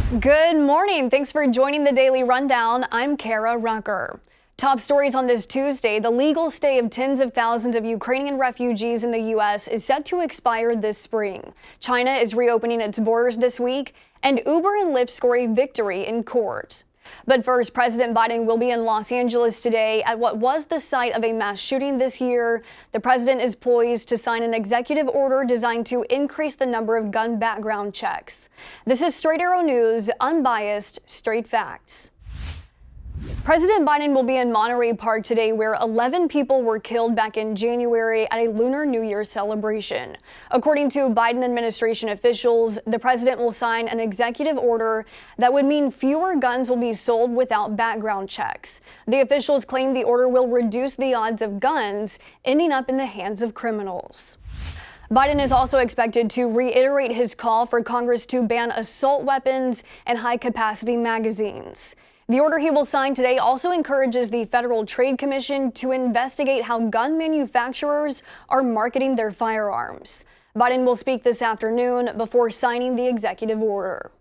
Good morning. Thanks for joining the Daily Rundown. I'm Kara Rucker. Top stories on this Tuesday. The legal stay of tens of thousands of Ukrainian refugees in the U.S. is set to expire this spring. China is reopening its borders this week, and Uber and Lyft score a victory in court. But first, President Biden will be in Los Angeles today at what was the site of a mass shooting this year. The president is poised to sign an executive order designed to increase the number of gun background checks. This is Straight Arrow News, unbiased, straight facts. President Biden will be in Monterey Park today, where 11 people were killed back in January at a Lunar New Year celebration. According to Biden administration officials, the president will sign an executive order that would mean fewer guns will be sold without background checks. The officials claim the order will reduce the odds of guns ending up in the hands of criminals. Biden is also expected to reiterate his call for Congress to ban assault weapons and high-capacity magazines. The order he will sign today also encourages the Federal Trade Commission to investigate how gun manufacturers are marketing their firearms. Biden will speak this afternoon before signing the executive order.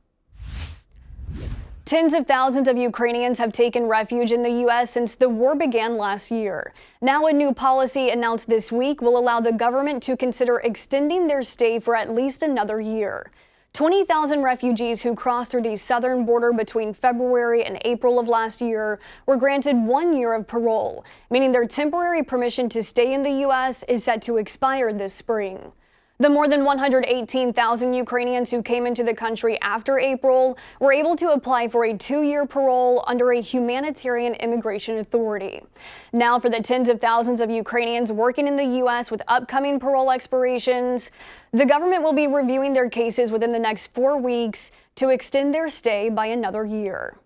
Tens of thousands of Ukrainians have taken refuge in the U.S. since the war began last year. Now, a new policy announced this week will allow the government to consider extending their stay for at least another year. 20,000 refugees who crossed through the southern border between February and April of last year were granted 1 year of parole, meaning their temporary permission to stay in the U.S. is set to expire this spring. The more than 118,000 Ukrainians who came into the country after April were able to apply for a 2-year parole under a humanitarian immigration authority. Now, for the tens of thousands of Ukrainians working in the U.S. with upcoming parole expirations, the government will be reviewing their cases within the next 4 weeks to extend their stay by another year.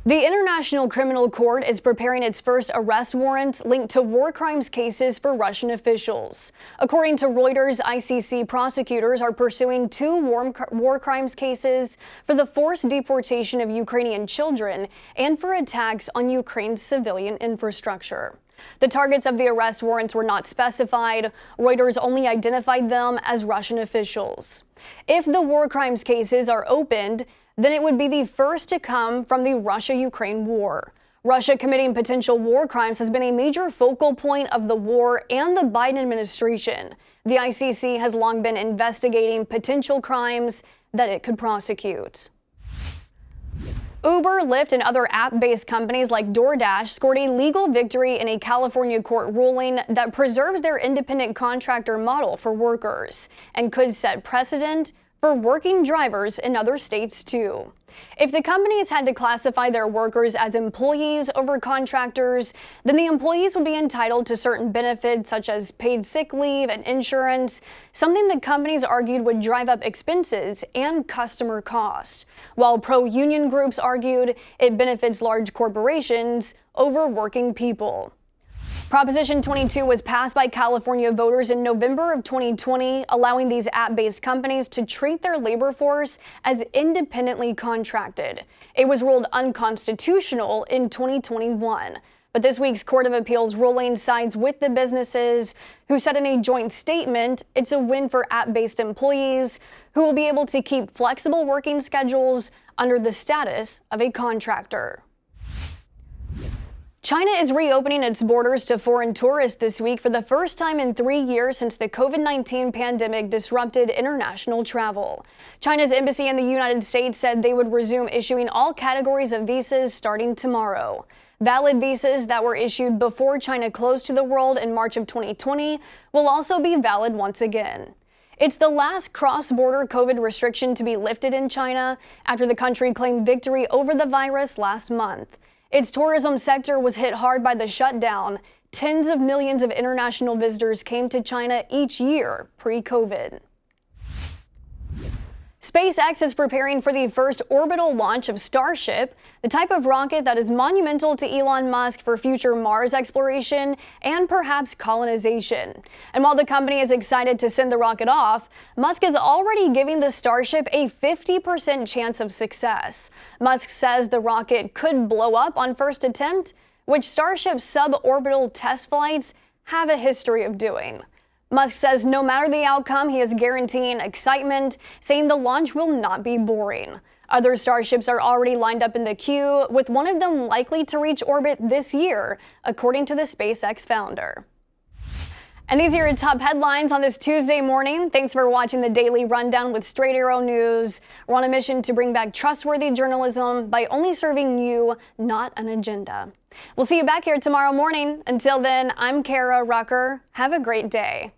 The International Criminal Court is preparing its first arrest warrants linked to war crimes cases for Russian officials. According to Reuters, ICC prosecutors are pursuing 2 war crimes cases for the forced deportation of Ukrainian children and for attacks on Ukraine's civilian infrastructure. The targets of the arrest warrants were not specified. Reuters only identified them as Russian officials. If the war crimes cases are opened, then it would be the first to come from the Russia-Ukraine war. Russia committing potential war crimes has been a major focal point of the war and the Biden administration. The ICC has long been investigating potential crimes that it could prosecute. Uber, Lyft, and other app-based companies like DoorDash scored a legal victory in a California court ruling that preserves their independent contractor model for workers and could set precedent for working drivers in other states too. If the companies had to classify their workers as employees over contractors, then the employees would be entitled to certain benefits such as paid sick leave and insurance, something the companies argued would drive up expenses and customer costs, while pro-union groups argued it benefits large corporations over working people. Proposition 22 was passed by California voters in November of 2020, allowing these app-based companies to treat their labor force as independently contracted. It was ruled unconstitutional in 2021. But this week's Court of Appeals ruling sides with the businesses, who said in a joint statement it's a win for app-based employees who will be able to keep flexible working schedules under the status of a contractor. China is reopening its borders to foreign tourists this week for the first time in 3 years since the COVID-19 pandemic disrupted international travel. China's embassy in the United States said they would resume issuing all categories of visas starting tomorrow. Valid visas that were issued before China closed to the world in March of 2020 will also be valid once again. It's the last cross-border COVID restriction to be lifted in China after the country claimed victory over the virus last month. Its tourism sector was hit hard by the shutdown. Tens of millions of international visitors came to China each year pre-COVID. SpaceX is preparing for the first orbital launch of Starship, the type of rocket that is monumental to Elon Musk for future Mars exploration and perhaps colonization. And while the company is excited to send the rocket off, Musk is already giving the Starship a 50% chance of success. Musk says the rocket could blow up on first attempt, which Starship's suborbital test flights have a history of doing. Musk says no matter the outcome, he is guaranteeing excitement, saying the launch will not be boring. Other Starships are already lined up in the queue, with one of them likely to reach orbit this year, according to the SpaceX founder. And these are your top headlines on this Tuesday morning. Thanks for watching the Daily Rundown with Straight Arrow News. We're on a mission to bring back trustworthy journalism by only serving you, not an agenda. We'll see you back here tomorrow morning. Until then, I'm Kara Rucker. Have a great day.